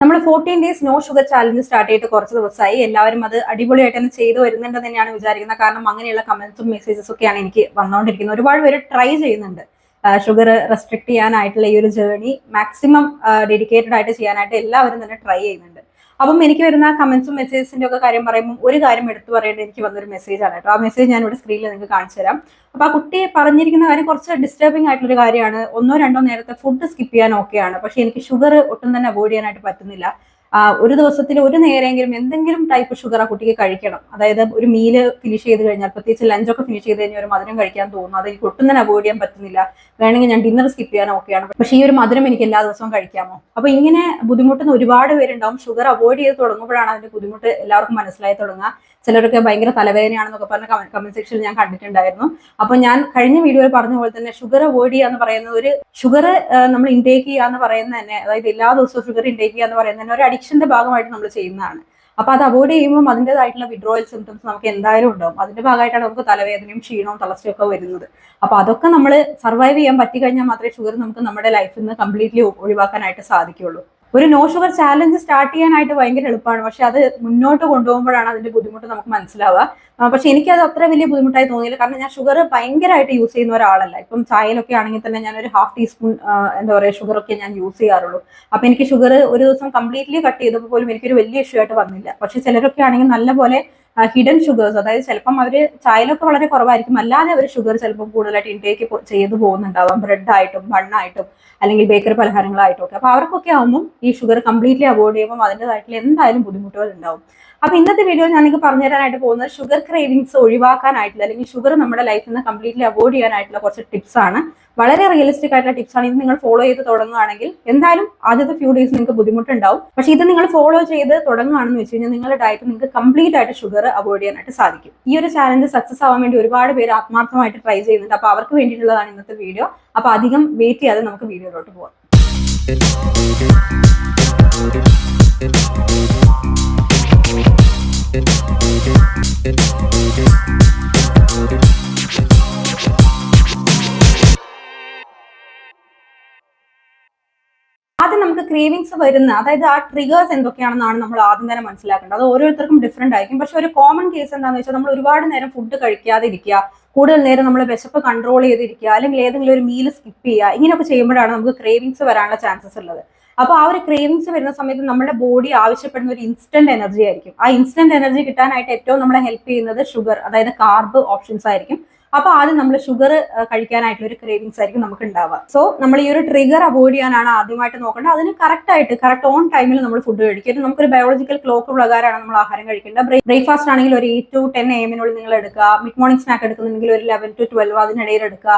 നമ്മൾ 14 days no sugar challenge start ചെയ്തിട്ട് കുറച്ച് ദിവസമായി. എല്ലാവരും അത് അടിപൊളിയായിട്ട് തന്നെ ചെയ്തു വരുന്നുണ്ടെന്ന് തന്നെയാണ് വിചാരിക്കുന്നത്. കാരണം അങ്ങനെയുള്ള കമന്റ്സും മെസ്സേജസും ഒക്കെയാണ് എനിക്ക് വന്നുകൊണ്ടിരിക്കുന്നത്. ഒരുപാട് പേര് ട്രൈ ചെയ്യുന്നുണ്ട് ഷുഗർ റെസ്ട്രിക്ട് ചെയ്യാനായിട്ടുള്ള ഈ ഒരു ജേർണി മാക്സിമം ഡെഡിക്കേറ്റഡ് ആയിട്ട് ചെയ്യാനായിട്ട് എല്ലാവരും തന്നെ ട്രൈ ചെയ്യുന്നുണ്ട്. അപ്പം എനിക്ക് വരുന്ന കമന്റ്സും മെസ്സേജസിന്റെ ഒക്കെ കാര്യം പറയുമ്പോൾ ഒരു കാര്യം എടുത്തു പറയേണ്ടത് എനിക്ക് വന്നൊരു മെസ്സേജ് ആണ് കേട്ടോ. ആ മെസ്സേജ് ഞാൻ ഇവിടെ സ്ക്രീനിൽ നിങ്ങൾക്ക് കാണിച്ചു തരാം. അപ്പൊ ആ കുട്ടി പറഞ്ഞിരിക്കുന്ന കാര്യം കുറച്ച് ഡിസ്റ്റർബിംഗ് ആയിട്ടുള്ള ഒരു കാര്യമാണ്. 1-2 നേരത്തെ ഫുഡ് സ്കിപ്പ് ചെയ്യാൻ ഓക്കെയാണ്, പക്ഷെ എനിക്ക് ഷുഗർ ഒട്ടും തന്നെ അവോയ്ഡ് ചെയ്യാനായിട്ട് പറ്റുന്നില്ല. ഒരു ദിവസത്തിൽ ഒരു നേരമെങ്കിലും എന്തെങ്കിലും ടൈപ്പ് ഷുഗർ ആ കുട്ടിക്ക് കഴിക്കണം. അതായത് ഒരു മീല് ഫിനിഷ് ചെയ്ത് കഴിഞ്ഞാൽ, പ്രത്യേകിച്ച് ലഞ്ചൊക്കെ ഫിനിഷ് ചെയ്ത് കഴിഞ്ഞാൽ ഒരു മധുരം കഴിക്കാൻ തോന്നുന്നു. അത് എനിക്ക് ഒട്ടും തന്നെ അവോയ്ഡ് ചെയ്യാൻ പറ്റുന്നില്ല. വേണമെങ്കിൽ ഞാൻ ഡിന്നർ സ്കിപ്പ് ചെയ്യാൻ ഓക്കെയാണ്, പക്ഷേ ഈ ഒരു മധുരം എനിക്ക് എല്ലാ ദിവസവും കഴിക്കാമോ? അപ്പൊ ഇങ്ങനെ ബുദ്ധിമുട്ടുന്ന ഒരുപാട് പേരുണ്ടാവും. ഷുഗർ അവോയ്ഡ് ചെയ്ത് തുടങ്ങുമ്പോഴാണ് അതിന്റെ ബുദ്ധിമുട്ട് എല്ലാവർക്കും മനസ്സിലായി തുടങ്ങുക. ചിലരൊക്കെ ഭയങ്കര തലവേദനയാണെന്നൊക്കെ പറഞ്ഞ കമന്റ് സെക്ഷനിൽ ഞാൻ കണ്ടിട്ടുണ്ടായിരുന്നു. അപ്പൊ ഞാൻ കഴിഞ്ഞ വീഡിയോയിൽ പറഞ്ഞ പോലെ തന്നെ ഷുഗർ അവോയ്ഡ് ചെയ്യുക എന്ന് പറയുന്നത്, ഒരു ഷുഗർ നമ്മൾ ഇൻടേക്ക് ചെയ്യുക എന്ന് പറയുന്നത് തന്നെ, അതായത് എല്ലാ ദിവസവും ഷുഗർ ഇൻടേക്ക് ചെയ്യുക എന്ന് പറയുന്നത് തന്നെ ഒരു അഡിക്ഷന്റെ ഭാഗമായിട്ട് നമ്മൾ ചെയ്യുന്നതാണ്. അപ്പൊ അത് അവോയ്ഡ് ചെയ്യുമ്പോൾ അതിൻ്റെതായിട്ടുള്ള വിഡ്രോവൽ സിംറ്റംസ് നമുക്ക് എന്തായാലും ഉണ്ടാവും. അതിന്റെ ഭാഗമായിട്ടാണ് നമുക്ക് തലവേദനയും ക്ഷീണവും തളർച്ചയും ഒക്കെ വരുന്നത്. അപ്പൊ അതൊക്കെ നമ്മൾ സർവൈവ് ചെയ്യാൻ പറ്റിക്കഴിഞ്ഞാൽ മാത്രമേ ഷുഗർ നമുക്ക് നമ്മുടെ ലൈഫിൽ നിന്ന് കംപ്ലീറ്റ്ലി ഒഴിവാക്കാനായിട്ട് സാധിക്കുള്ളൂ. ഒരു നോ ഷുഗർ ചാലഞ്ച് സ്റ്റാർട്ട് ചെയ്യാനായിട്ട് ഭയങ്കര എളുപ്പമാണ്, പക്ഷെ അത് മുന്നോട്ട് കൊണ്ടുപോകുമ്പോഴാണ് അതിന്റെ ബുദ്ധിമുട്ട് നമുക്ക് മനസ്സിലാവുക. പക്ഷെ എനിക്കത് അത്ര വലിയ ബുദ്ധിമുട്ടായി തോന്നിയില്ല. കാരണം ഞാൻ ഷുഗർ ഭയങ്കരമായിട്ട് യൂസ് ചെയ്യുന്ന ഒരാളല്ല. ഇപ്പം ചായയിലൊക്കെ ആണെങ്കിൽ തന്നെ ഞാൻ ഒരു 1/2 ടീസ്പൂൺ എന്താ പറയുക ഷുഗർ ഒക്കെ ഞാൻ യൂസ് ചെയ്യാറുള്ളൂ. അപ്പൊ എനിക്ക് ഷുഗർ ഒരു ദിവസം കംപ്ലീറ്റ്ലി കട്ട് ചെയ്തപ്പോൾ പോലും എനിക്കൊരു വലിയ ഇഷ്യൂ ആയിട്ട് വന്നില്ല. പക്ഷെ ചിലരൊക്കെ ആണെങ്കിൽ നല്ലപോലെ ഹിഡൻ ഷുഗേഴ്സ്, അതായത് ചിലപ്പം അവര് ചായയിലൊക്കെ വളരെ കുറവായിരിക്കും, അല്ലാതെ അവർ ഷുഗർ ചിലപ്പം കൂടുതലായിട്ട് ഇൻടേക്ക് ചെയ്തു പോകുന്നുണ്ടാവാം, ബ്രെഡായിട്ടും ബണ്ണായിട്ടും അല്ലെങ്കിൽ ബേക്കറി പലഹാരങ്ങളായിട്ടും ഒക്കെ. അപ്പൊ അവർക്കൊക്കെ ആകുമ്പോൾ ഈ ഷുഗർ കംപ്ലീറ്റ്ലി അവോയ്ഡ് ചെയ്യുമ്പോൾ അതിൻ്റെതായിട്ടുള്ള എന്തായാലും ബുദ്ധിമുട്ടുകൾ ഉണ്ടാവും. അപ്പൊ ഇന്നത്തെ വീഡിയോ ഞാൻ നിങ്ങൾക്ക് പറഞ്ഞു തരാനായിട്ട് പോകുന്നത് ഷുഗർ ക്രേവിങ്സ് ഒഴിവാക്കാനായിട്ടുള്ള, അല്ലെങ്കിൽ ഷുഗർ നമ്മുടെ ലൈഫിൽ നിന്ന് കംപ്ലീറ്റ്ലി അവോയ്ഡ് ചെയ്യാനായിട്ടുള്ള കുറച്ച് ടിപ്സ് ആണ്. വളരെ റിയലിസ്റ്റിക് ആയിട്ടുള്ള ടിപ്സ് ആണ്. ഇത് നിങ്ങൾ ഫോളോ ചെയ്ത് തുടങ്ങുകയാണെങ്കിൽ എന്തായാലും ആദ്യത്തെ ഫ്യൂ ഡേയ്സ് നിങ്ങൾക്ക് ബുദ്ധിമുട്ടുണ്ടാവും. പക്ഷേ ഇത് നിങ്ങൾ ഫോളോ ചെയ്ത് തുടങ്ങുകയാണെന്ന് വെച്ച് കഴിഞ്ഞാൽ നിങ്ങളുടെ ഡയറ്റ് നിങ്ങൾക്ക് കംപ്ലീറ്റ് ആയിട്ട് ഷുഗർ അവോയ്ഡ് ചെയ്യാനായിട്ട് സാധിക്കും. ഈ ഒരു ചാലഞ്ച് സക്സസ് ആവാൻ വേണ്ടി ഒരുപാട് പേര് ആത്മാർത്ഥമായിട്ട് ട്രൈ ചെയ്യുന്നുണ്ട്. അപ്പൊ അവർക്ക് വേണ്ടിയിട്ടുള്ളതാണ് ഇന്നത്തെ വീഡിയോ. അപ്പൊ അധികം വെയിറ്റ് ചെയ്യാതെ നമുക്ക് വീഡിയോയിലോട്ട് പോവാം. ആദ്യം നമുക്ക് ക്രേവിങ്സ് വരുന്ന, അതായത് ആ ട്രിഗേഴ്സ് എന്തൊക്കെയാണെന്നാണ് നമ്മൾ ആദ്യം തന്നെ മനസ്സിലാക്കേണ്ടത്. അത് ഓരോരുത്തർക്കും ഡിഫറെന്റ് ആയിരിക്കും. പക്ഷെ ഒരു കോമൺ കേസ് എന്താണെന്ന് വെച്ചാൽ, നമ്മൾ ഒരുപാട് നേരം ഫുഡ് കഴിക്കാതെ ഇരിക്കുക, കൂടുതൽ നേരം നമ്മൾ വിശപ്പ് കൺട്രോൾ ചെയ്തിരിക്കുക, അല്ലെങ്കിൽ ഏതെങ്കിലും ഒരു മീൽ സ്കിപ്പ് ചെയ്യുക, ഇങ്ങനെയൊക്കെ ചെയ്യുമ്പോഴാണ് നമുക്ക് ക്രേവിങ്സ് വരാനുള്ള ചാൻസസ് ഉള്ളത്. അപ്പൊ ആ ഒരു ക്രേവിങ്സ് വരുന്ന സമയത്ത് നമ്മുടെ ബോഡി ആവശ്യപ്പെടുന്ന ഒരു ഇൻസ്റ്റന്റ് എനർജി ആയിരിക്കും. ആ ഇൻസ്റ്റന്റ് എനർജി കിട്ടാനായിട്ട് ഏറ്റവും നമ്മളെ ഹെൽപ്പ് ചെയ്യുന്നത് ഷുഗർ, അതായത് കാർബ് ഓപ്ഷൻസ് ആയിരിക്കും. അപ്പൊ ആദ്യം നമ്മൾ ഷുഗർ കഴിക്കാനായിട്ടുള്ള ഒരു ക്രേവിങ്സ് ആയിരിക്കും നമുക്ക് ഉണ്ടാവുക. സോ നമ്മൾ ഈ ഒരു ട്രിഗർ അവോയ്ഡ് ചെയ്യാനാണ് ആദ്യമായിട്ട് നോക്കേണ്ടത്. അതിന് കറക്റ്റ് ഓൺ ടൈമിൽ നമ്മൾ ഫുഡ് കഴിക്കരുത്. നമുക്കൊരു ബയോളജിക്കൽ ക്ലോക്ക് പ്രകാരമാണ് നമ്മൾ ആഹാരം കഴിക്കേണ്ടത്. ബ്രേക്ക്ഫാസ്റ്റ് ആണെങ്കിൽ ഒരു 8 to 10 AM നിങ്ങൾ എടുക്കുക. മിഡ് മോർണിംഗ് സ്നാക്ക് എടുക്കുന്നുണ്ടെങ്കിൽ ഒരു 11 to 12 അതിനിടയിൽ എടുക്കുക.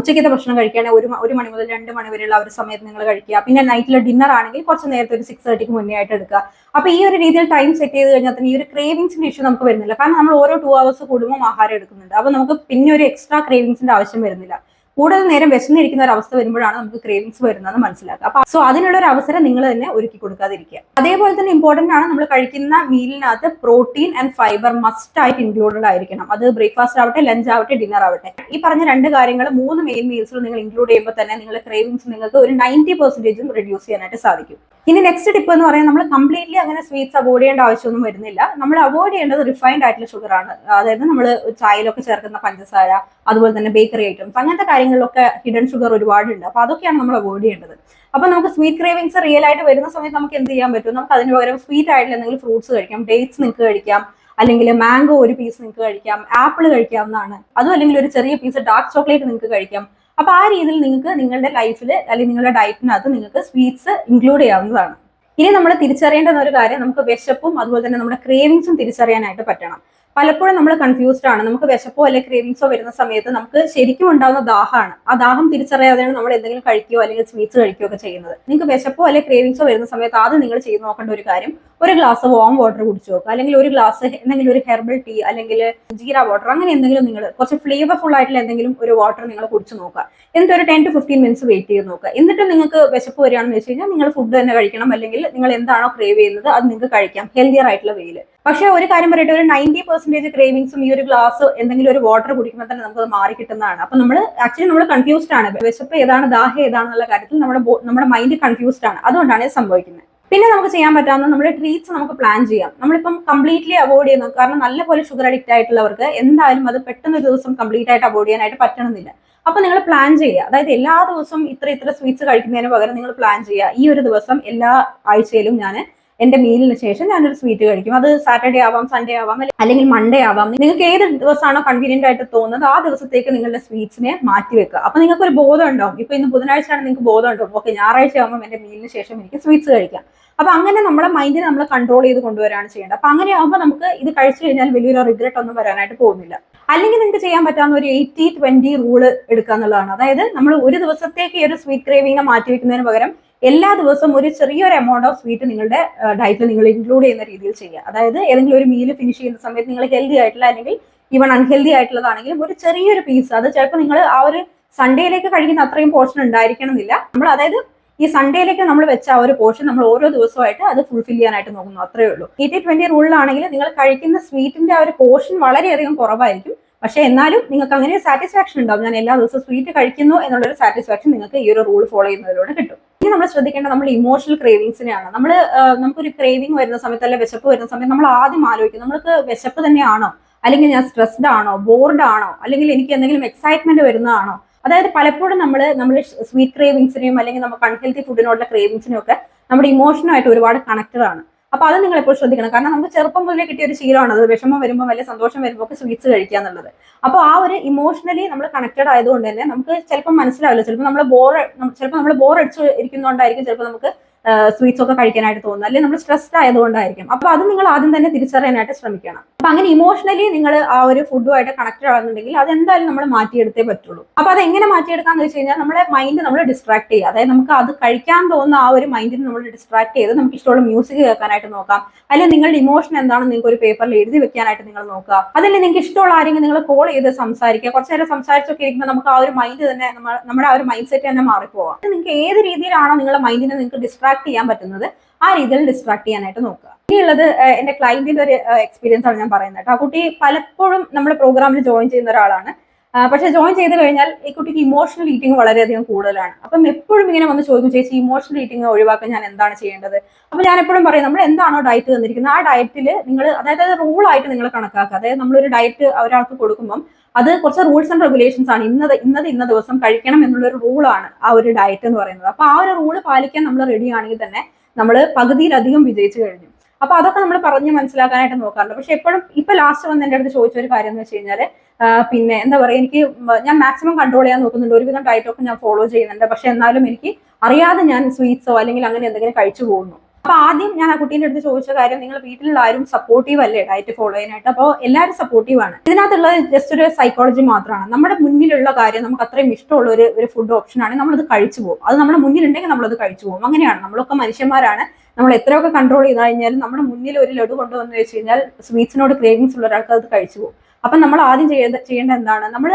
ഉച്ചയ്ക്കത്തെ ഭക്ഷണം കഴിക്കുകയാണെങ്കിൽ 1 മണി മുതൽ 2 മണി വരെയുള്ള ഒരു സമയത്ത് നിങ്ങൾ കഴിക്കുക. പിന്നെ നൈറ്റിലെ ഡിന്നർ ആണെങ്കിൽ കുറച്ച് നേരത്തെ ഒരു 6:30 മുന്നേ ആയിട്ട് എടുക്കുക. അപ്പൊ ഈ ഒരു രീതിയിൽ ടൈം സെറ്റ് ചെയ്ത് കഴിഞ്ഞാൽ തന്നെ ഈ ഒരു ക്രേവിങ്സിന്റെ ഇഷ്യൂ നമുക്ക് വരുന്നില്ല. കാരണം നമ്മൾ ഓരോ 2 hours കൂടുമ്പോൾ ആഹാരം എടുക്കുന്നുണ്ട്. അപ്പൊ നമുക്ക് പിന്നെ ഒരു എക്സ്ട്രാ ക്രേവിങ്സിന്റെ ആവശ്യം വരുന്നില്ല. കൂടുതൽ നേരം വിശന്നിരിക്കുന്ന ഒരു അവസ്ഥ വരുമ്പോഴാണ് നമുക്ക് ക്രേവിങ്സ് വരുന്നതെന്ന് മനസ്സിലാക്കുക. അപ്പൊ സോ അതിനുള്ള ഒരു അവസരം നിങ്ങൾ തന്നെ ഒരുക്കി കൊടുക്കാതിരിക്കുക. അതേപോലെ തന്നെ ഇമ്പോർട്ടന്റ് ആണ്, നമ്മൾ കഴിക്കുന്ന മീലിനകത്ത് പ്രോട്ടീൻ ആൻഡ് ഫൈബർ മസ്റ്റ് ആയിട്ട് ഇൻക്ലൂഡഡ് ആയിരിക്കണം. അത് ബ്രേക്ക്ഫാസ്റ്റ് ആവട്ടെ, ലഞ്ച് ആവട്ടെ, ഡിന്നർ ആവട്ടെ. ഈ പറഞ്ഞ 2 കാര്യങ്ങൾ 3 മെയിൻ മീൽസിൽ നിങ്ങൾ ഇൻക്ലൂഡ് ചെയ്യുമ്പോൾ തന്നെ നിങ്ങളുടെ ക്രേവിങ്സ് നിങ്ങൾക്ക് ഒരു 90% റെഡ്യൂസ് ചെയ്യാനായിട്ട് സാധിക്കും. ഇനി നെക്സ്റ്റ് ടിപ്പ് എന്ന് പറയുന്നത്, നമ്മൾ കംപ്ലീറ്റ്ലി അങ്ങനെ സ്വീറ്റ്സ് അവോയ്ഡ് ചെയ്യേണ്ട ആവശ്യമൊന്നും വരുന്നില്ല. നമ്മൾ അവോയ്ഡ് ചെയ്യേണ്ടത് റിഫൈൻഡ് ആയിട്ടുള്ള ഷുഗർ ആണ്. അതായത് നമ്മൾ ചായയിലൊക്കെ ചേർക്കുന്ന പഞ്ചസാര, അതുപോലെ തന്നെ ബേക്കറി ഐറ്റംസ്, അങ്ങനത്തെ കാര്യങ്ങളിലൊക്കെ ഹിഡൻ ഷുഗർ ഒരുപാടുണ്ട്. അപ്പൊ അതൊക്കെയാണ് നമ്മൾ അവോയ്ഡ് ചെയ്യേണ്ടത്. അപ്പൊ നമുക്ക് സ്വീറ്റ് ക്രേവിങ്സ് റിയൽ ആയിട്ട് വരുന്ന സമയത്ത് നമുക്ക് എന്ത് ചെയ്യാൻ പറ്റും? നമുക്ക് അതിന് പകരം സ്വീറ്റ് ആയിട്ടുള്ള എന്തെങ്കിലും ഫ്രൂട്ട്സ് കഴിക്കാം. ഡേറ്റ്സ് നിങ്ങൾക്ക് കഴിക്കാം, അല്ലെങ്കിൽ മാംഗോ ഒരു പീസ് നിങ്ങൾക്ക് കഴിക്കാം, ആപ്പിൾ കഴിക്കാവുന്നതാണ്. അതും അല്ലെങ്കിൽ ഒരു ചെറിയ പീസ് ഡാർക്ക് ചോക്ലേറ്റ് നിങ്ങൾക്ക് കഴിക്കാം. അപ്പൊ ആ രീതിയിൽ നിങ്ങൾക്ക് നിങ്ങളുടെ ലൈഫിൽ അല്ലെങ്കിൽ നിങ്ങളുടെ ഡയറ്റിനകത്ത് നിങ്ങൾക്ക് സ്വീറ്റ്സ് ഇൻക്ലൂഡ് ചെയ്യാവുന്നതാണ്. ഇനി നമ്മൾ തിരിച്ചറിയേണ്ടുന്ന ഒരു കാര്യം, നമുക്ക് വിശപ്പും അതുപോലെ തന്നെ നമ്മുടെ ക്രേവിങ്സും തിരിച്ചറിയാനായിട്ട് പറ്റണം. പലപ്പോഴും നമ്മൾ കൺഫ്യൂസ്ഡ് ആണ്. നമുക്ക് വിശപ്പോ അല്ലെങ്കിൽ ക്രേവിങ്സോ വരുന്ന സമയത്ത് നമുക്ക് ശരിക്കും ഉണ്ടാകുന്ന ദാഹമാണ്. ആ ദാഹം തിരിച്ചറിയാതെയാണ് നമ്മൾ എന്തെങ്കിലും കഴിക്കുകയോ അല്ലെങ്കിൽ സ്വീറ്റ്സ് കഴിക്കുകയോ ഒക്കെ ചെയ്യുന്നത്. നിങ്ങൾക്ക് വിശപ്പോ അല്ലെങ്കിൽ ക്രേവിങ്സോ വരുന്ന സമയത്ത് ആദ്യം നിങ്ങൾ ചെയ്ത് നോക്കേണ്ട ഒരു കാര്യം, ഒരു ഗ്ലാസ് വാം വാട്ടർ കുടിച്ചു നോക്കുക, അല്ലെങ്കിൽ ഒരു ഗ്ലാസ് എന്തെങ്കിലും ഒരു ഹെർബൽ ടീ അല്ലെങ്കിൽ ജീര വാട്ടർ, അങ്ങനെ എന്തെങ്കിലും നിങ്ങൾ കുറച്ച് ഫ്ലേവർഫുൾ ആയിട്ടുള്ള എന്തെങ്കിലും ഒരു വാട്ടർ നിങ്ങൾ കുടിച്ചു നോക്കുക. എന്നിട്ട് ഒരു 10 to 15 minutes വെയിറ്റ് ചെയ്ത് നോക്കുക. എന്നിട്ട് നിങ്ങൾക്ക് വിശപ്പ് വരികയാണെന്ന് വെച്ച് കഴിഞ്ഞാൽ നിങ്ങൾ ഫുഡ് തന്നെ കഴിക്കണം, അല്ലെങ്കിൽ നിങ്ങൾ എന്താണോ ക്രേവ് ചെയ്യുന്നത് അത് നിങ്ങൾക്ക് കഴിക്കാം ഹെൽത്തിയർ ആയിട്ടുള്ള വേയിൽ. പക്ഷെ ഒരു കാര്യം പറയട്ടെ, ഒരു 90% ക്രേവിങ്സും ഈ ഒരു ഗ്ലാസ് എന്തെങ്കിലും ഒരു വാട്ടർ കുടിക്കുമ്പോൾ തന്നെ നമുക്ക് അത് മാറി കിട്ടുന്നതാണ്. അപ്പൊ നമ്മൾ കൺഫ്യൂസ്ഡ് ആണ്. വിശപ്പ് ഏതാണ്, ദാഹം ഏതാണെന്നുള്ള കാര്യത്തിൽ നമ്മുടെ മൈൻഡ് കൺഫ്യൂസ്ഡ് ആണ്. അതുകൊണ്ടാണ് ഇത് സംഭവിക്കുന്നത്. പിന്നെ നമുക്ക് ചെയ്യാൻ പറ്റാവുന്ന നമ്മൾ ട്രീറ്റ്സ് നമുക്ക് പ്ലാൻ ചെയ്യാം. നമ്മളിപ്പം കംപ്ലീറ്റ്ലി അവോയ്ഡ് ചെയ്യുന്നത്, കാരണം നല്ലപോലെ ഷുഗർ അഡിക്റ്റ് ആയിട്ടുള്ളവർക്ക് എന്തായാലും അത് പെട്ടെന്ന് ഒരു ദിവസം കംപ്ലീറ്റ് ആയിട്ട് അവോയ്ഡ് ചെയ്യാനായിട്ട് പറ്റണമെന്നില്ല. അപ്പൊ നിങ്ങൾ പ്ലാൻ ചെയ്യുക. അതായത് എല്ലാ ദിവസവും ഇത്ര സ്വീറ്റ്സ് കഴിക്കുന്നതിന് പകരം നിങ്ങൾ പ്ലാൻ ചെയ്യുക, ഈ ഒരു ദിവസം എല്ലാ ആഴ്ചയിലും ഞാൻ എന്റെ മീലിന് ശേഷം ഞാനൊരു സ്വീറ്റ് കഴിക്കും. അത് സാറ്റർഡേ ആവാം, സൺഡേ ആവാം, അല്ലെങ്കിൽ മൺഡേ ആവാം. നിങ്ങൾക്ക് ഏത് ദിവസമാണോ കൺവീനിയന്റ് ആയിട്ട് തോന്നുന്നത് ആ ദിവസത്തേക്ക് നിങ്ങളുടെ സ്വീറ്റ്സിനെ മാറ്റി വെക്കുക. അപ്പൊ നിങ്ങൾക്ക് ഒരു ബോധം ഉണ്ടാവും. ഇപ്പൊ ഇന്ന് ബുധനാഴ്ചയാണ്, നിങ്ങൾക്ക് ബോധം ഉണ്ടാവും, ഓക്കെ ഞായറാഴ്ച ആകുമ്പോൾ എന്റെ മീലിന് ശേഷം എനിക്ക് സ്വീറ്റ്സ് കഴിക്കാം. അപ്പൊ അങ്ങനെ നമ്മളെ മൈൻഡിനെ നമ്മൾ കൺട്രോൾ ചെയ്ത് കൊണ്ടുവരാണ് ചെയ്യേണ്ടത്. അപ്പൊ അങ്ങനെ ആകുമ്പോൾ നമുക്ക് ഇത് കഴിച്ചു കഴിഞ്ഞാൽ വലിയൊരു റിഗ്രറ്റ് ഒന്നും വരാനായിട്ട് പോകുന്നില്ല. അല്ലെങ്കിൽ നിങ്ങൾക്ക് ചെയ്യാൻ പറ്റാവുന്ന ഒരു 80-20 റൂള് എടുക്കുക എന്നുള്ളതാണ്. അതായത് നമ്മൾ ഒരു ദിവസത്തേക്ക് ഈ ഒരു സ്വീറ്റ് ക്രേവിങ്ങിനെ മാറ്റി വെക്കുന്നതിന് പകരം എല്ലാ ദിവസവും ഒരു ചെറിയൊരു എമൗണ്ട് ഓഫ് സ്വീറ്റ് നിങ്ങളുടെ ഡയറ്റിൽ നിങ്ങൾ ഇൻക്ലൂഡ് ചെയ്യുന്ന രീതിയിൽ ചെയ്യുക. അതായത് ഏതെങ്കിലും ഒരു മീൽ ഫിനിഷ് ചെയ്യുന്ന സമയത്ത് നിങ്ങൾ ഹെൽത്തി ആയിട്ടുള്ള അല്ലെങ്കിൽ ഈവൺ അൺഹെൽത്തി ആയിട്ടുള്ളതാണെങ്കിലും ഒരു ചെറിയൊരു പീസ്, അത് ചിലപ്പോൾ നിങ്ങൾ ആ ഒരു സൺഡേയിലേക്ക് കഴിക്കുന്ന അത്രയും പോർഷൻ ഉണ്ടായിരിക്കണം എന്നില്ല. നമ്മൾ അതായത് ഈ സൺഡേയിലേക്ക് നമ്മൾ വെച്ച ആ ഒരു പോർഷൻ നമ്മൾ ഓരോ ദിവസമായിട്ട് അത് ഫുൾഫിൽ ചെയ്യാനായിട്ട് നോക്കുന്നു, അത്രേ ഉള്ളൂ. 80-20 റൂളിലാണെങ്കിൽ നിങ്ങൾ കഴിക്കുന്ന സ്വീറ്റിന്റെ ആ ഒരു പോർഷൻ വളരെയധികം കുറവായിരിക്കും. പക്ഷെ എന്നാലും നിങ്ങൾക്ക് അങ്ങനെ ഒരു സാറ്റിസ്ഫാക്ഷൻ ഉണ്ടാവും. ഞാൻ എല്ലാ ദിവസവും സ്വീറ്റ് കഴിക്കുന്നു എന്നുള്ളൊരു സാറ്റിസ്ഫാക്ഷൻ നിങ്ങൾക്ക് ഈ ഒരു റൂൾ ഫോളോ ചെയ്യുന്നതിലൂടെ കിട്ടും. ഇനി നമ്മൾ ശ്രദ്ധിക്കേണ്ടത് നമ്മൾ ഇമോഷണൽ ക്രേവിങ്സിനെയാണ്. നമുക്കൊരു ക്രേവിംഗ് വരുന്ന സമയത്ത്, അല്ലെങ്കിൽ വിശപ്പ് വരുന്ന സമയത്ത് നമ്മൾ ആദ്യം ആലോചിക്കും, നമ്മൾക്ക് വിശപ്പ് തന്നെയാണോ, അല്ലെങ്കിൽ ഞാൻ സ്ട്രെസ്ഡ് ആണോ, ബോർഡ് ആണോ, അല്ലെങ്കിൽ എനിക്ക് എന്തെങ്കിലും എക്സൈറ്റ്മെന്റ് വരുന്നതാണോ. അതായത് പലപ്പോഴും നമ്മൾ സ്വീറ്റ് ക്രേവിങ്സിനെയും അല്ലെങ്കിൽ നമുക്ക് അൺഹെൽത്തി ഫുഡിനോടുള്ള ക്രേവിങ്സിനെയും ഒക്കെ നമ്മുടെ ഇമോഷനുമായിട്ട് ഒരുപാട് കണക്റ്റഡ് ആണ്. അപ്പൊ അത് നിങ്ങൾ എപ്പോഴും ശ്രദ്ധിക്കണം. കാരണം നമുക്ക് ചെറുപ്പം മുതലേ കിട്ടിയ ഒരു ശീലമാണ് അത്, വിഷമം വരുമ്പോൾ അല്ലെങ്കിൽ സന്തോഷം വരുമ്പോൾ ഒക്കെ സ്വീറ്റ്സ് കഴിക്കുക എന്നുള്ളത്. അപ്പൊ ആ ഒരു ഇമോഷണലി നമ്മൾ കണക്റ്റഡ് ആയതുകൊണ്ട് തന്നെ നമുക്ക് ചിലപ്പോൾ മനസ്സിലാവില്ല, ചിലപ്പോൾ നമ്മൾ ബോർ അടിച്ച് ഇരിക്കുന്നതുകൊണ്ടായിരിക്കും ചിലപ്പോൾ നമുക്ക് സ്വീറ്റ്സ് ഒക്കെ കഴിക്കാനായിട്ട് തോന്നുന്നത്, അല്ലെങ്കിൽ നമ്മൾ സ്ട്രെസ്ഡ് ആയതുകൊണ്ടായിരിക്കും. അപ്പൊ അത് നിങ്ങൾ ആദ്യം തന്നെ തിരിച്ചറിയാനായിട്ട് ശ്രമിക്കണം. അപ്പൊ അങ്ങനെ ഇമോഷണലി നിങ്ങൾ ആ ഒരു ഫുഡുമായിട്ട് കണക്റ്റഡ് ആകുന്നുണ്ടെങ്കിൽ അതെന്തായാലും നമ്മൾ മാറ്റിയെടുത്തേ പറ്റുള്ളൂ. അപ്പൊ അത് എങ്ങനെ മാറ്റിയെടുക്കാന്ന് വെച്ച് കഴിഞ്ഞാൽ നമ്മുടെ മൈൻഡ് നമ്മൾ ഡിസ്ട്രാക്ട് ചെയ്യുക. അതായത് നമുക്ക് അത് കഴിക്കാൻ തോന്നുന്ന ആ ഒരു മൈൻഡിനെ നമ്മൾ ഡിസ്ട്രാക്ട് ചെയ്ത് നമുക്ക് ഇഷ്ടമുള്ള മ്യൂസിക് കേൾക്കാനായിട്ട് നോക്കാം, അല്ലെങ്കിൽ നിങ്ങളുടെ ഇമോഷൻ എന്താണെന്ന് നിങ്ങൾക്ക് ഒരു പേപ്പറിൽ എഴുതി വെക്കാനായിട്ട് നിങ്ങൾ നോക്കുക. അതല്ലെങ്കിൽ നിങ്ങൾക്ക് ഇഷ്ടമുള്ള ആരെങ്കിലും നിങ്ങൾ കോൾ ചെയ്ത് സംസാരിക്കുക. കുറച്ചു നേരം സംസാരിച്ചൊക്കെ ഇരിക്കുമ്പോൾ നമുക്ക് ആ ഒരു മൈൻഡ് തന്നെ, നമ്മുടെ ആ ഒരു മൈൻഡ് സെറ്റ് തന്നെ മാറിപ്പോവാം. നിങ്ങൾക്ക് ഏത് രീതിയിലാണോ നിങ്ങളുടെ മൈൻഡിനെ നിങ്ങൾക്ക് ഡിസ്ട്രാക്ട് ചെയ്യാൻ പറ്റുന്നത് ആ രീതിയിൽ ഡിസ്ട്രാക്ട് ചെയ്യാനായിട്ട് നോക്കുക. ഇനിയുള്ളത് എന്റെ ക്ലയന്റിന്റെ ഒരു എക്സ്പീരിയൻസ് ആണ് ഞാൻ പറയുന്നത്. ആ കുട്ടി പലപ്പോഴും നമ്മുടെ പ്രോഗ്രാമിൽ ജോയിൻ ചെയ്യുന്ന ഒരാളാണ്. പക്ഷെ ജോയിൻ ചെയ്ത് കഴിഞ്ഞാൽ ഈ കുട്ടിക്ക് ഇമോഷണൽ ഈറ്റിംഗ് വളരെയധികം കൂടുതലാണ്. അപ്പം എപ്പോഴും ഇങ്ങനെ വന്ന് ചോദിക്കും, ചേച്ചി ഇമോഷണൽ ഈറ്റിംഗ് ഒഴിവാക്കാൻ ഞാൻ എന്താണ് ചെയ്യേണ്ടത്? അപ്പൊ ഞാൻ എപ്പോഴും പറയും, നമ്മൾ എന്താണോ ഡയറ്റ് തന്നിരിക്കുന്നത് ആ ഡയറ്റിൽ നിങ്ങൾ, അതായത് റൂളായിട്ട് നിങ്ങൾ കണക്കാക്കുക. അതായത് നമ്മളൊരു ഡയറ്റ് ഒരാൾക്ക് കൊടുക്കുമ്പം അത് കുറച്ച് റൂൾസ് ആൻഡ് റെഗുലേഷൻസ് ആണ്. ഇന്ന ദിവസം കഴിക്കണം എന്നുള്ളൊരു റൂളാണ് ആ ഒരു ഡയറ്റ് എന്ന് പറയുന്നത്. അപ്പൊ ആ ഒരു റൂള് പാലിക്കാൻ നമ്മൾ റെഡി ആണെങ്കിൽ തന്നെ നമ്മൾ പകുതിയിലധികം വിജയിച്ചു കഴിഞ്ഞു. അപ്പൊ അതൊക്കെ നമ്മൾ പറഞ്ഞ് മനസ്സിലാക്കാനായിട്ട് നോക്കാറുണ്ട്. പക്ഷെ എപ്പോഴും ഇപ്പൊ ലാസ്റ്റ് വന്ന് എന്റെ അടുത്ത് ചോദിച്ച ഒരു കാര്യം എന്ന് വെച്ച് കഴിഞ്ഞാൽ, പിന്നെ എന്താ പറയുക, ഞാൻ മാക്സിമം കൺട്രോൾ ചെയ്യാൻ നോക്കുന്നുണ്ട്, ഒരുവിധം ഡയറ്റൊക്കെ ഞാൻ ഫോളോ ചെയ്യുന്നുണ്ട്, പക്ഷെ എന്നാലും എനിക്ക് അറിയാതെ ഞാൻ സ്വീറ്റ്സോ അല്ലെങ്കിൽ അങ്ങനെ എന്തെങ്കിലും കഴിച്ചു പോകുന്നു. അപ്പൊ ആദ്യം ഞാൻ ആ കുട്ടീന്റെ അടുത്ത് ചോദിച്ച കാര്യം, നിങ്ങൾ വീട്ടിലുള്ള ആരും സപ്പോർട്ടീവ് അല്ലേ ഡയറ്റ് ഫോളോ ചെയ്യാനായിട്ട്? അപ്പോൾ എല്ലാവരും സപ്പോർട്ടീവ് ആണ്. ഇതിനകത്തുള്ളത് ജസ്റ്റ് ഒരു സൈക്കോളജി മാത്രമാണ്. നമ്മുടെ മുന്നിലുള്ള കാര്യം നമുക്ക് അത്രയും ഇഷ്ടമുള്ള ഒരു ഫുഡ് ഓപ്ഷൻ ആണ്, നമ്മളത് കഴിച്ചു പോകും. അത് നമ്മുടെ മുന്നിലുണ്ടെങ്കിൽ നമ്മളത് കഴിച്ചു പോകും. അങ്ങനെയാണ്, നമ്മളൊക്കെ മനുഷ്യന്മാരാണ്. നമ്മൾ എത്രയൊക്കെ കൺട്രോൾ ചെയ്ത് കഴിഞ്ഞാലും നമ്മുടെ മുന്നിൽ ഒരു ലഡു കൊണ്ടുവന്ന് വെച്ച് കഴിഞ്ഞാൽ സ്വീറ്റ്സിനോട് ക്രേവിങ്സ് ഉള്ള ഒരാൾക്ക് അത് കഴിച്ചു പോകും. അപ്പൊ നമ്മൾ ആദ്യം ചെയ്യേണ്ട എന്താണ്, നമ്മൾ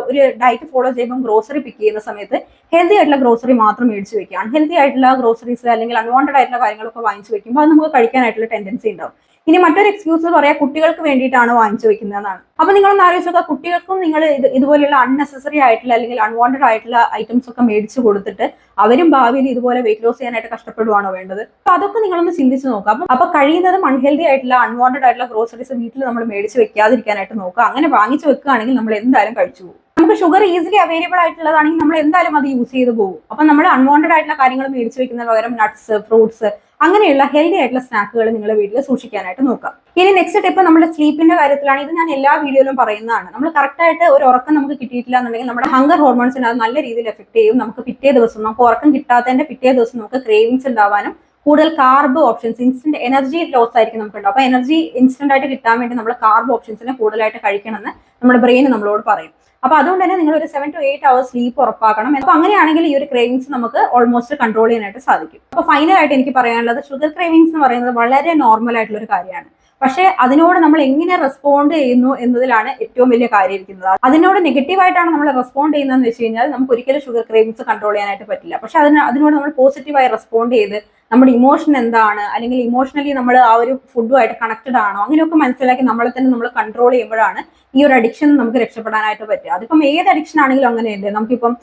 ഒരു ഡയറ്റ് ഫോളോ ചെയ്യുമ്പോൾ ഗ്രോസറി പിക്ക് ചെയ്യുന്ന സമയത്ത് ഹെൽത്തി ആയിട്ടുള്ള ഗ്രോസറി മാത്രം മേടിച്ച് വെക്കുക. അൺഹെൽത്തി ആയിട്ടുള്ള ഗ്രോസറീസ് അല്ലെങ്കിൽ അൺവാണ്ടഡ് ആയിട്ടുള്ള കാര്യങ്ങളൊക്കെ വാങ്ങിച്ചു വെക്കുമ്പോൾ അത് നമുക്ക് കഴിക്കാനായിട്ടുള്ള ടെൻഡൻസി ഉണ്ടാവും. ഇനി മറ്റൊരു എക്സ്ക്യൂസ് പറയാം, കുട്ടികൾക്ക് വേണ്ടിയിട്ടാണ് വാങ്ങിച്ചു വെക്കുന്നതെന്നാണ്. അപ്പൊ നിങ്ങളൊന്ന് ആലോചിച്ചൊക്കെ, കുട്ടികൾക്കും നിങ്ങൾ ഇതുപോലെയുള്ള അൺനെസസറി ആയിട്ടുള്ള അല്ലെങ്കിൽ അൺവാണ്ടഡ് ആയിട്ടുള്ള ഐറ്റംസ് ഒക്കെ മേടിച്ച് കൊടുത്തിട്ട് അവരും ഭാവിയിൽ ഇതുപോലെ വെയിറ്റ് ലോസ് ചെയ്യാനായിട്ട് കഷ്ടപ്പെടുവാണോ വേണ്ടത്? അപ്പൊ അതൊക്കെ നിങ്ങളൊന്ന് ചിന്തിച്ച് നോക്കാം. അപ്പൊ കഴിയുന്നതും അൺഹെൽത്തി ആയിട്ടുള്ള അൺവാണ്ടഡ് ആയിട്ടുള്ള ഗ്രോസറീസ് വീട്ടിൽ നമ്മൾ മേടിച്ച് വെക്കാതിരിക്കാനായിട്ട് നോക്കുക. അങ്ങനെ വാങ്ങിച്ചു വെക്കുകയാണെങ്കിൽ നമ്മൾ എന്തായാലും കഴിച്ചു പോകും. നമുക്ക് ഷുഗർ ഈസിലി അവൈലബിൾ ആയിട്ടുള്ളതാണെങ്കിൽ നമ്മൾ എന്തായാലും അത് യൂസ് ചെയ്ത് പോകും. അപ്പൊ നമ്മൾ അൺവാണ്ടഡ് ആയിട്ടുള്ള കാര്യങ്ങൾ മേടിച്ച് വെക്കുന്നതിന് പകരം നട്ട്സ്, ഫ്രൂട്ട്സ്, അങ്ങനെയുള്ള ഹെൽത്തി ആയിട്ടുള്ള സ്നാക്കുകൾ നിങ്ങളുടെ വീട്ടിൽ സൂക്ഷിക്കാനായിട്ട് നോക്കാം. ഇനി നെക്സ്റ്റ് ടിപ്പ് നമ്മുടെ സ്ലീപ്പിന്റെ കാര്യത്തിലാണ്. ഇത് ഞാൻ എല്ലാ വീഡിയോയിലും പറയുന്നതാണ്. നമ്മൾ കറക്റ്റ് ആയിട്ട് ഒരു ഉറക്കം നമുക്ക് കിട്ടിയിട്ടില്ല എന്നുണ്ടെങ്കിൽ നമ്മുടെ ഹങ്കർ ഹോർമോൺസിനെ അത് നല്ല രീതിയിൽ എഫക്ട് ചെയ്യും. നമുക്ക് പിറ്റേ ദിവസം, നമുക്ക് ഉറക്കം കിട്ടാത്തതിന്റെ പിറ്റേ ദിവസം നമുക്ക് ക്രേവിങ്സ് ഉണ്ടാവാനും കൂടുതൽ carb options, instant energy loss ആയിരിക്കും നമുക്ക് ഉണ്ടാവും. അപ്പൊ എനർജി ഇൻസ്റ്റന്റ് ആയിട്ട് കിട്ടാൻ വേണ്ടി നമ്മൾ കാർബ് ഓപ്ഷൻസിനെ കൂടുതലായിട്ട് കഴിക്കണമെന്ന് നമ്മുടെ ബ്രെയിൻ നമ്മളോട് പറയും. അപ്പൊ അതുകൊണ്ട് തന്നെ നിങ്ങൾ ഒരു 7 to 8 hours സ്ലീപ്പ് ഉറപ്പാക്കണം. അപ്പൊ അങ്ങനെയാണെങ്കിൽ ഈ ഒരു ക്രേവിങ്സ് നമുക്ക് ഓൾമോസ്റ്റ് കൺട്രോൾ ചെയ്യാനായിട്ട് സാധിക്കും. അപ്പൊ ഫൈനലായിട്ട് എനിക്ക് പറയാനുള്ളത്, ഷുഗർ ക്രേവിങ്സ് എന്ന് പറയുന്നത് വളരെ നോർമൽ ആയിട്ടുള്ള ഒരു കാര്യമാണ്. പക്ഷെ അതിനോട് നമ്മൾ എങ്ങനെ റെസ്പോണ്ട് ചെയ്യുന്നു എന്നതിലാണ് ഏറ്റവും വലിയ കാര്യം ഇരിക്കുന്നത്. അതിനോട് നെഗറ്റീവായിട്ടാണ് നമ്മൾ റെസ്പോണ്ട് ചെയ്യുന്നതെന്ന് വെച്ച് കഴിഞ്ഞാൽ നമുക്ക് ഒരിക്കലും ഷുഗർ ക്രേവിങ്സ് കൺട്രോൾ ചെയ്യാനായിട്ട് പറ്റില്ല. പക്ഷെ അതിനോട് നമ്മൾ പോസിറ്റീവായി റെസ്പോണ്ട് ചെയ്ത് നമ്മുടെ ഇമോഷൻ എന്താണ്, അല്ലെങ്കിൽ ഇമോഷണലി നമ്മൾ ആ ഒരു ഫുഡുമായിട്ട് കണക്റ്റഡ് ആണോ, അങ്ങനെയൊക്കെ മനസ്സിലാക്കി നമ്മളെ തന്നെ നമ്മൾ കൺട്രോൾ ചെയ്യുമ്പോഴാണ് ഈ ഒരു അഡിക്ഷൻ നമുക്ക് രക്ഷപ്പെടാനായിട്ട് പറ്റുക. അതിപ്പം ഏത് അഡിക്ഷൻ ആണെങ്കിലും അങ്ങനെയല്ലേ. നമുക്കിപ്പം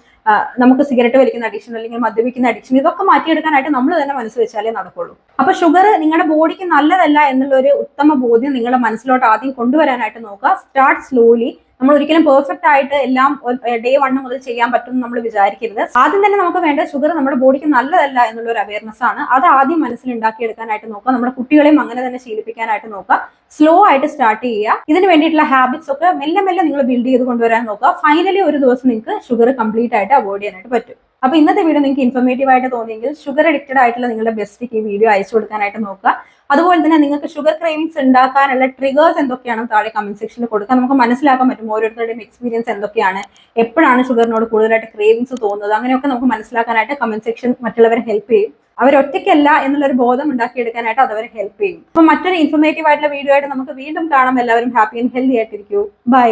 നമുക്ക് സിഗരറ്റ് വലിക്കുന്ന അഡിക്ഷൻ അല്ലെങ്കിൽ മദ്യപിക്കുന്ന അഡിക്ഷൻ, ഇതൊക്കെ മാറ്റിയെടുക്കാനായിട്ട് നമ്മൾ തന്നെ മനസ്സ് വെച്ചാലേ നടക്കുള്ളൂ. അപ്പൊ ഷുഗർ നിങ്ങളുടെ ബോഡിക്ക് നല്ലതല്ല എന്നുള്ള ഒരു ഉത്തമ ബോധ്യം നിങ്ങളുടെ മനസ്സിലോട്ട് ആദ്യം കൊണ്ടുവരാനായിട്ട് നോക്കുക. Start slowly. നമ്മൾ ഒരിക്കലും പെർഫെക്റ്റ് ആയിട്ട് എല്ലാം ഡേ 1 മുതൽ ചെയ്യാൻ പറ്റും എന്ന് നമ്മൾ വിചാരിക്കരുത്. ആദ്യം തന്നെ നമുക്ക് വേണ്ട ഷുഗർ നമ്മുടെ ബോഡിക്ക് നല്ലതല്ല എന്നുള്ള ഒരു അവയർനെസ് ആണ്. അത് ആദ്യം മനസ്സിൽ ഉണ്ടാക്കിയെടുക്കാനായിട്ട് നോക്കുക. നമ്മുടെ കുട്ടികളെയും അങ്ങനെ തന്നെ ശീലിപ്പിക്കാനായിട്ട് നോക്കുക. സ്ലോ ആയിട്ട് സ്റ്റാർട്ട് ചെയ്യുക. ഇതിന് വേണ്ടിയിട്ടുള്ള ഹാബിറ്റ്സ് ഒക്കെ മെല്ലെ മെല്ലെ നിങ്ങൾ ബിൽഡ് ചെയ്ത് കൊണ്ടുവരാൻ നോക്കുക. ഫൈനലി ഒരു ദിവസം നിങ്ങൾക്ക് ഷുഗർ കംപ്ലീറ്റ് ആയിട്ട് അവോയ്ഡ് ചെയ്യാനായിട്ട് പറ്റും. അപ്പൊ ഇന്നത്തെ വീഡിയോ നിങ്ങൾക്ക് ഇൻഫോർമേറ്റീവ് ആയിട്ട് തോന്നിയെങ്കിൽ ഷുഗർ അഡിക്റ്റഡ് ആയിട്ടുള്ള നിങ്ങളുടെ ബെസ്റ്റിക്ക് ഈ വീഡിയോ അയച്ചു കൊടുക്കാനായിട്ട് നോക്കുക. അതുപോലെ തന്നെ നിങ്ങൾക്ക് ഷുഗർ ക്രേവിങ്സ് ഉണ്ടാക്കാനുള്ള ട്രിഗേഴ്സ് എന്തൊക്കെയാണെന്ന് താഴെ കമന്റ് സെക്ഷനിൽ കൊടുക്കുക. നമുക്ക് മനസ്സിലാക്കാൻ പറ്റും ഓരോരുത്തരുടെയും എക്സ്പീരിയൻസ് എന്തൊക്കെയാണ്, എപ്പോഴാണ് ഷുഗറിനോട് കൂടുതലായിട്ട് ക്രേവിങ്സ് തോന്നുന്നത്, അങ്ങനെയൊക്കെ നമുക്ക് മനസ്സിലാക്കാനായിട്ട് കമന്റ് സെക്ഷൻ മറ്റുള്ളവരെ ഹെൽപ്പ് ചെയ്യും. അവരൊറ്റയ്ക്കല്ല എന്നുള്ളൊരു ബോധം ഉണ്ടാക്കിയെടുക്കാനായിട്ട് അതവരെ ഹെൽപ്പ് ചെയ്യും. അപ്പൊ മറ്റൊരു ഇൻഫോർമേറ്റീവ് ആയിട്ടുള്ള വീഡിയോ ആയിട്ട് നമുക്ക് വീണ്ടും കാണാം. എല്ലാവരും ഹാപ്പി ആൻഡ് ഹെൽത്തി ആയിട്ടിരിക്കൂ. ബൈ.